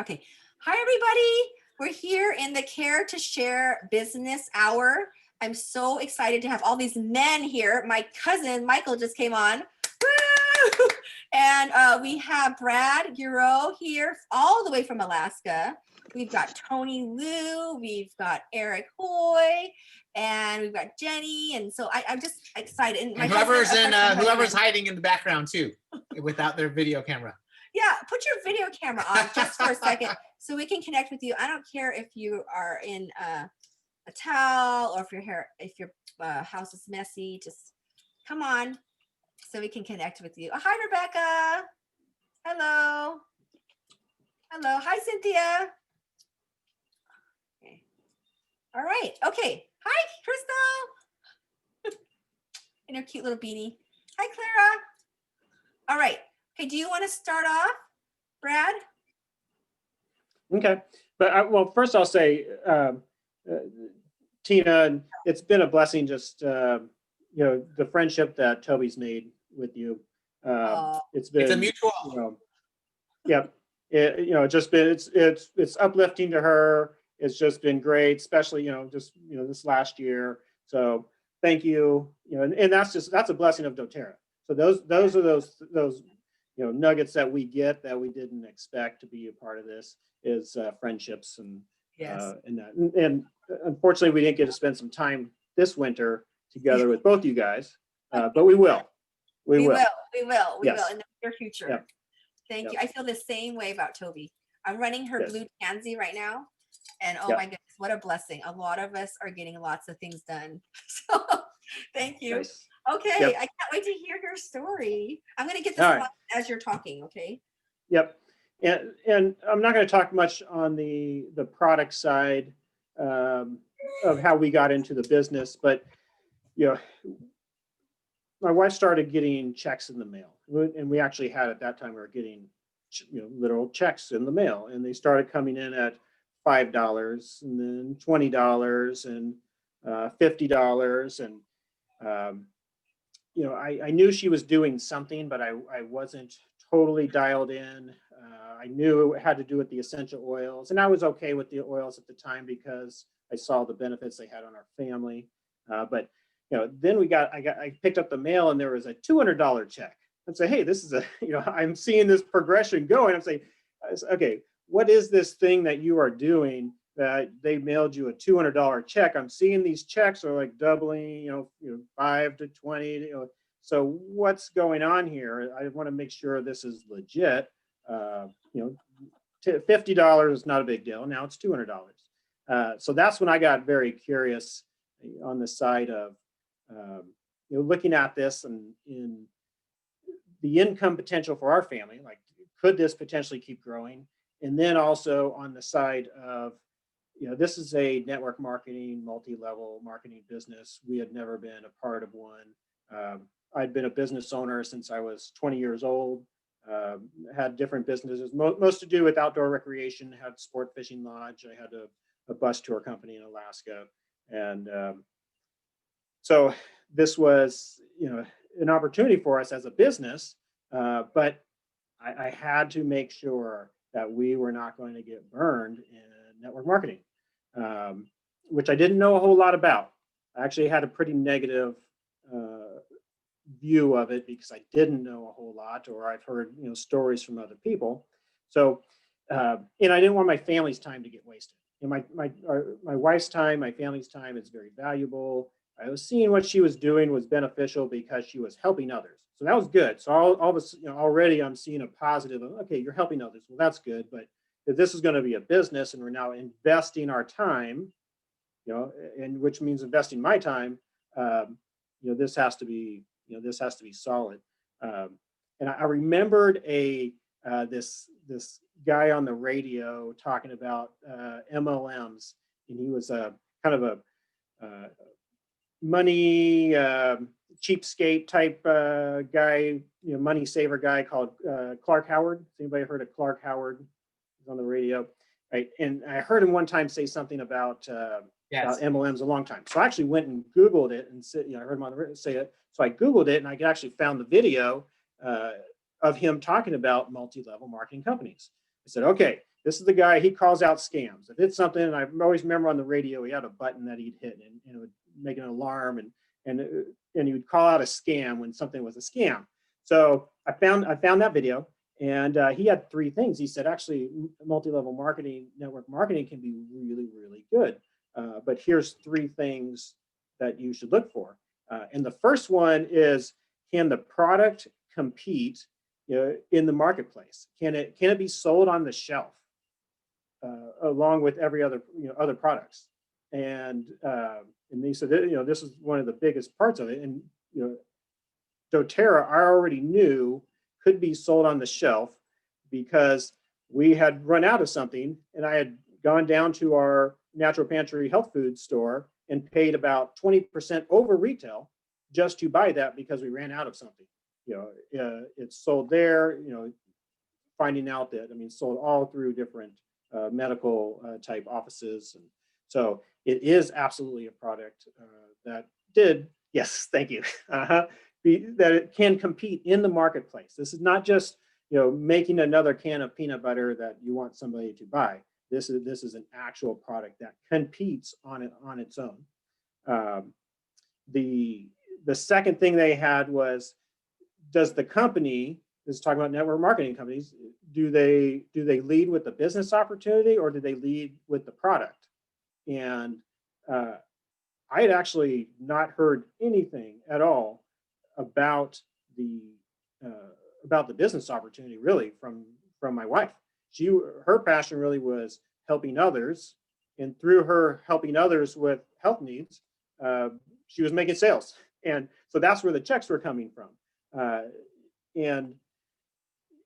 Okay. Hi, everybody. We're here in the Care to Share Business Hour. I'm so excited to have all these men here. My cousin Michael just came on. Woo! And we have Brad Giroux here all the way from Alaska. We've got Tony Liu, we've got Eric Hoy, and we've got Jenny. And so I'm just excited. And whoever's hiding in the background too, without their video camera. Yeah, put your video camera on just for a second so we can connect with you. I don't care if you are in a towel or if your house is messy. Just come on so we can connect with you. Oh, hi, Rebecca. Hello. Hello. Hi, Cynthia. Okay. All right. Okay. Hi, Crystal. In her cute little beanie. Hi, Clara. All right. Okay, do you want to start off, Brad? Okay, but well, first I'll say, Tina, it's been a blessing just the friendship that Toby's made with you. It's a mutual. It's uplifting to her. It's just been great, especially this last year. So thank you. And that's a blessing of doTERRA. So those are those nuggets that we get that we didn't expect to be a part of this is friendships and and unfortunately we didn't get to spend some time this winter together with both you guys, but we will. We will in the near future. Yep. Thank you. I feel the same way about Toby. I'm running her blue tansy right now, and oh my goodness, what a blessing. A lot of us are getting lots of things done. So thank you. Nice. Okay, Yep. I can't wait to hear your story. I'm going to get this as you're talking, okay? Yep. And I'm not going to talk much on the product side of how we got into the business, but my wife started getting checks in the mail, and we actually had at that time we were getting literal checks in the mail, and they started coming in at $5 and then $20 and $50 and I knew she was doing something, but I wasn't totally dialed in. I knew it had to do with the essential oils, and I was okay with the oils at the time because I saw the benefits they had on our family. But then I picked up the mail, and there was a $200 check. I'd say, hey, this is I'm seeing this progression going. I'm saying, okay, what is this thing that you are doing that they mailed you a $200 check? I'm seeing these checks are like doubling, 5 to 20, so what's going on here? I want to make sure this is legit. $50 is not a big deal. Now it's $200. So that's when I got very curious on the side of, looking at this and in the income potential for our family, like, could this potentially keep growing? And then also on the side of, this is a network marketing, multi-level marketing business. We had never been a part of one. I'd been a business owner since I was 20 years old, had different businesses, most to do with outdoor recreation, had sport fishing lodge. I had a bus tour company in Alaska. And so this was, an opportunity for us as a business, but I had to make sure that we were not going to get burned in network marketing, which I didn't know a whole lot about. I actually had a pretty negative view of it because I didn't know a whole lot, or I've heard stories from other people. So, and I didn't want my family's time to get wasted. My wife's time, my family's time is very valuable. I was seeing what she was doing was beneficial because she was helping others. So that was good. So all of us, already I'm seeing a positive of, okay, you're helping others. Well, that's good. But if this is going to be a business and we're now investing our time, and which means investing my time, this has to be, solid. And I remembered this guy on the radio talking about MLMs, and he was a kind of a money cheapskate type guy, money saver guy called Clark Howard. Has anybody heard of Clark Howard? He's on the radio, right? And I heard him one time say something about MLMs a long time. So I actually went and Googled it and said, I heard him on the radio say it. So I Googled it and I actually found the video of him talking about multi-level marketing companies. I said, okay, this is the guy, he calls out scams. If it's something, and I always remember on the radio, he had a button that he'd hit and it would make an alarm, and he would call out a scam when something was a scam. So I found that video, and he had three things. He said, actually, multi-level marketing, network marketing can be really, really good. But here's three things that you should look for. And the first one is, can the product compete in the marketplace? Can it be sold on the shelf along with every other other products? And he said that, this is one of the biggest parts of it. And doTERRA, I already knew could be sold on the shelf because we had run out of something, and I had gone down to our Natural Pantry health food store and paid about 20% over retail just to buy that because we ran out of something. It's sold there, finding out that, sold all through different medical type offices. And so it is absolutely a product that did, yes, thank you, that it can compete in the marketplace. This is not just, making another can of peanut butter that you want somebody to buy. This is an actual product that competes on its own. The second thing they had was, does the company, this is talking about network marketing companies, do they lead with the business opportunity, or do they lead with the product? And I had actually not heard anything at all about the business opportunity really from my wife. Her passion really was helping others, and through her helping others with health needs, she was making sales, and so that's where the checks were coming from. And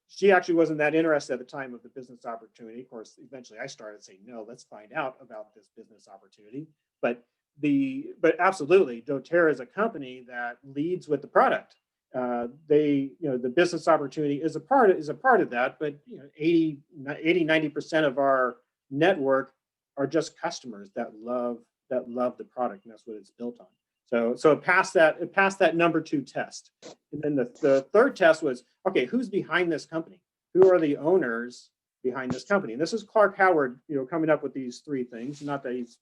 she actually wasn't that interested at the time of the business opportunity. Of course, eventually I started saying, no, let's find out about this business opportunity. But absolutely, doTERRA is a company that leads with the product. The business opportunity is a part of that, but 80-90% of our network are just customers that love the product, and that's what it's built on. So it passed that number 2 test. And then the third test was, okay, who's behind this company? Who are the owners behind this company? And this is Clark Howard, coming up with these 3 things. Not that he's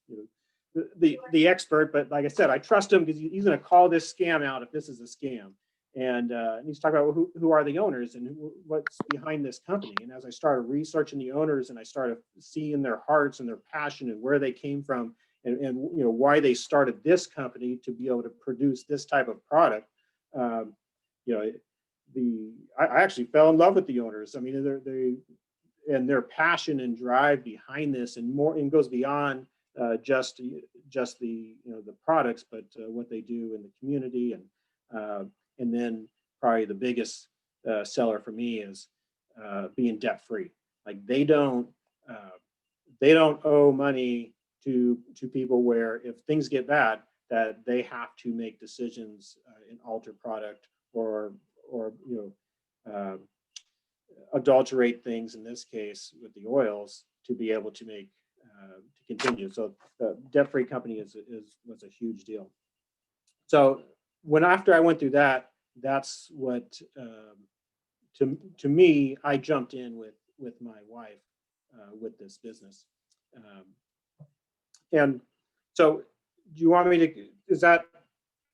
the expert, but like I said, I trust him because he's going to call this scam out if this is a scam. And he's talking about who are the owners and what's behind this company. And as I started researching the owners, and I started seeing their hearts and their passion and where they came from, and why they started this company to be able to produce this type of product, I actually fell in love with the owners. And their passion and drive behind this, and more, and goes beyond just the products, but what they do in the community. And then probably the biggest seller for me is being debt free. Like they don't owe money to people where if things get bad, that they have to make decisions and alter product or adulterate things, in this case with the oils, to be able to make to continue. So the debt-free company was a huge deal. So after I went through that, that's what to me, I jumped in with my wife with this business. And so do you want me to, is that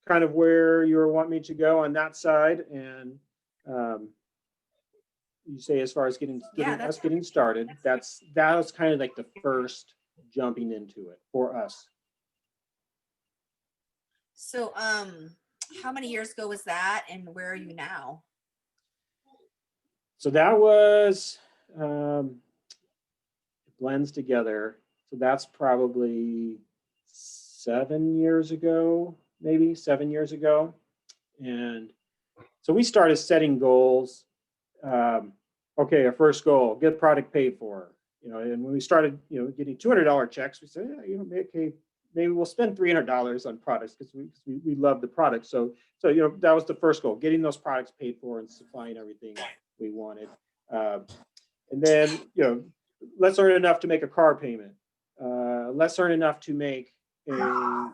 kind of where you want me to go on that side? And you say as far as getting started, that was kind of like the first jumping into it for us. So how many years ago was that, and where are you now? So that was it blends together. So that's probably 7 years ago, maybe 7 years ago. And so we started setting goals. Okay, our first goal, get product paid for. And when we started, getting $200 checks, we said, okay, maybe we'll spend $300 on products because we love the product. So that was the first goal, getting those products paid for and supplying everything we wanted. And then, let's earn enough to make a car payment. Let's earn enough to make the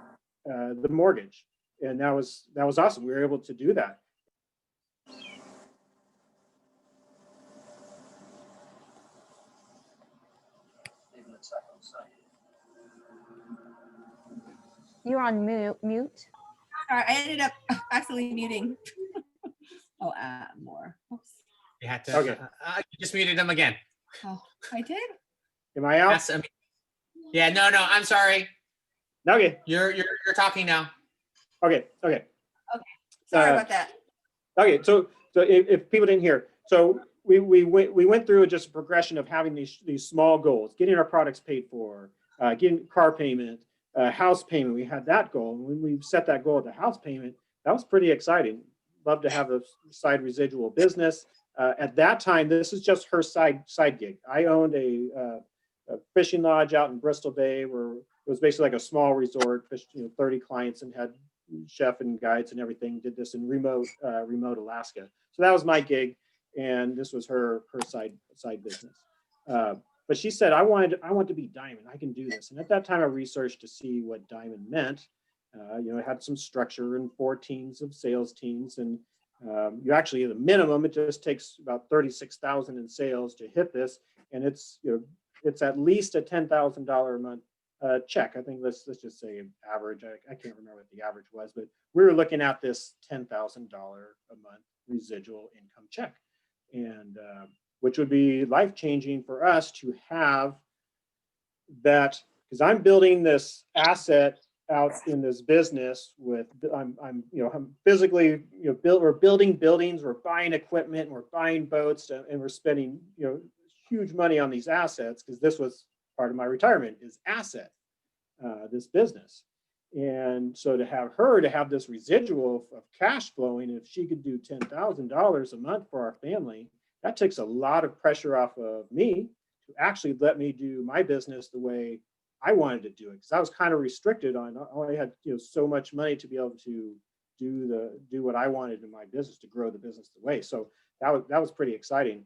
mortgage. And that was awesome. We were able to do that. You're on mute. Sorry, I ended up accidentally muting. Oh, more. Oops. You had to. Okay. You just muted him again. Oh, I did. Am I out? That's, yeah. No. I'm sorry. Okay. You're talking now. Okay. Sorry Uh, about that. Okay, so if people didn't hear, so we went through just a progression of having these small goals, getting our products paid for, getting car payment, house payment. We had that goal, and when we set that goal at the house payment, that was pretty exciting. Love to have a side residual business. At that time, this is just her side gig. I owned a fishing lodge out in Bristol Bay, where it was basically like a small resort, 30 clients, and had chef and guides and everything. Did this in remote Alaska. So that was my gig, and this was her side business. But she said, I want to be Diamond. I can do this. And at that time, I researched to see what Diamond meant. It had some structure and 4 teams of sales teams, and you actually, at a minimum, it just takes about 36,000 in sales to hit this, and it's at least a $10,000 a month check. I think let's just say average. I can't remember what the average was, but we were looking at this $10,000 a month residual income check, and which would be life-changing for us to have that, because I'm building this asset out in this business with, I'm physically, we're building buildings, we're buying equipment, we're buying boats, and we're spending, huge money on these assets, because this was part of my retirement, is asset, this business. And so to have this residual of cash flowing, if she could do $10,000 a month for our family, that takes a lot of pressure off of me to actually let me do my business the way I wanted to do it, because I was kind of restricted on, I only had so much money to be able to do what I wanted in my business, to grow the business the way. So that was pretty exciting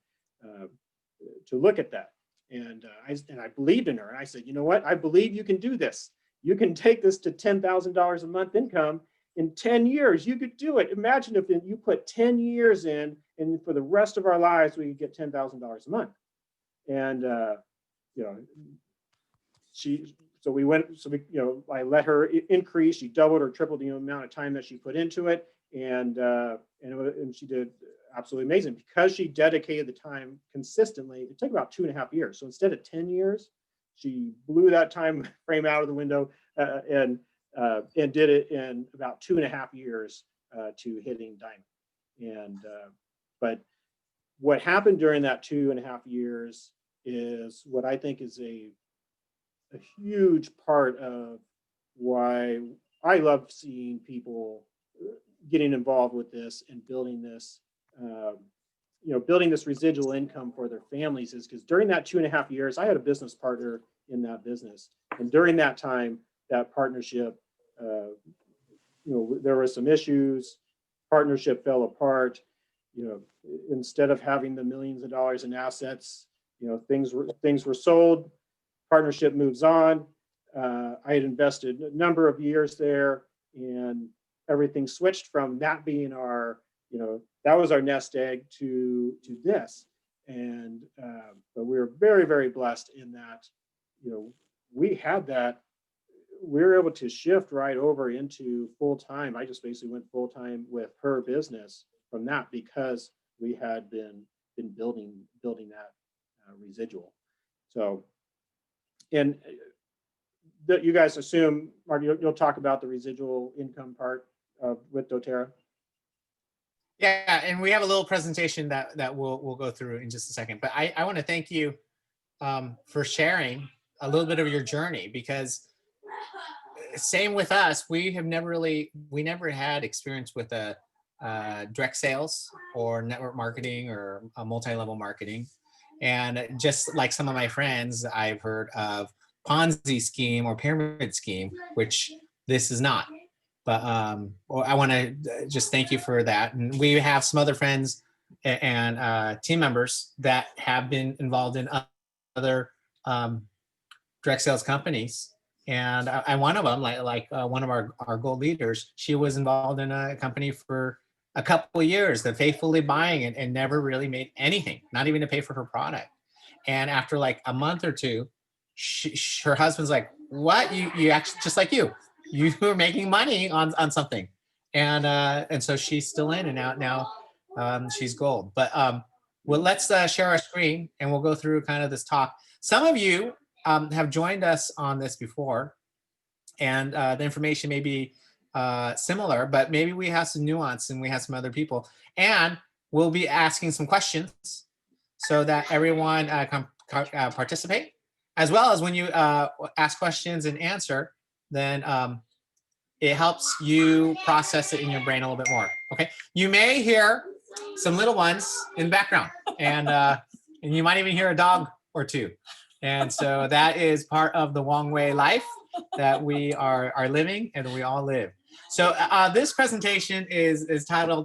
to look at that. And I believed in her, and I said, you know what? I believe you can do this. You can take this to $10,000 a month income in 10 years. You could do it. We if you put 10 years in, and for the rest of our lives, we could get $10,000 a month. And I let her increase. She doubled or tripled the amount of time that she put into it, and she did absolutely amazing, because she dedicated the time consistently. It took about 2.5 years. So instead of 10 years, she blew that time frame out of the window and did it in about 2.5 years to hitting Diamond. But what happened during that 2.5 years is what I think is a huge part of why I love seeing people getting involved with this and building this, building this residual income for their families, is because during that 2.5 years, I had a business partner in that business. And during that time, that partnership, there were some issues, partnership fell apart. Instead of having the millions of dollars in assets, things were sold, partnership moves on. I had invested a number of years there, and everything switched from that being our, that was our nest egg to this. And but we were very, very blessed in that, we had that. We were able to shift right over into full-time. I just basically went full-time with her business from that, because we had been building that residual. So, and that you guys assume, Mark, you'll talk about the residual income part with doTERRA. Yeah, and we have a little presentation that we'll go through in just a second. But I want to thank you for sharing a little bit of your journey, because same with us, we never had experience with direct sales or network marketing or multi-level marketing. And just like some of my friends, I've heard of Ponzi scheme or pyramid scheme, which this is not. But I want to just thank you for that. And we have some other friends and team members that have been involved in other direct sales companies. And one of them, like one of our gold leaders, she was involved in a company for a couple of years, that faithfully buying it, and never really made anything, not even to pay for her product. And after like a month or two, her husband's like, what? You actually, just like you were making money on something. And so she's still in, and now she's gold. But well, let's share our screen and we'll go through kind of this talk. Some of you have joined us on this before, and the information may be similar, but maybe we have some nuance and we have some other people. And we'll be asking some questions so that everyone can participate, as well as when you ask questions and answer, then it helps you process it in your brain a little bit more. Okay, you may hear some little ones in the background, and you might even hear a dog or two. And so that is part of the Wong Way life that we are living and we all live. So this presentation is titled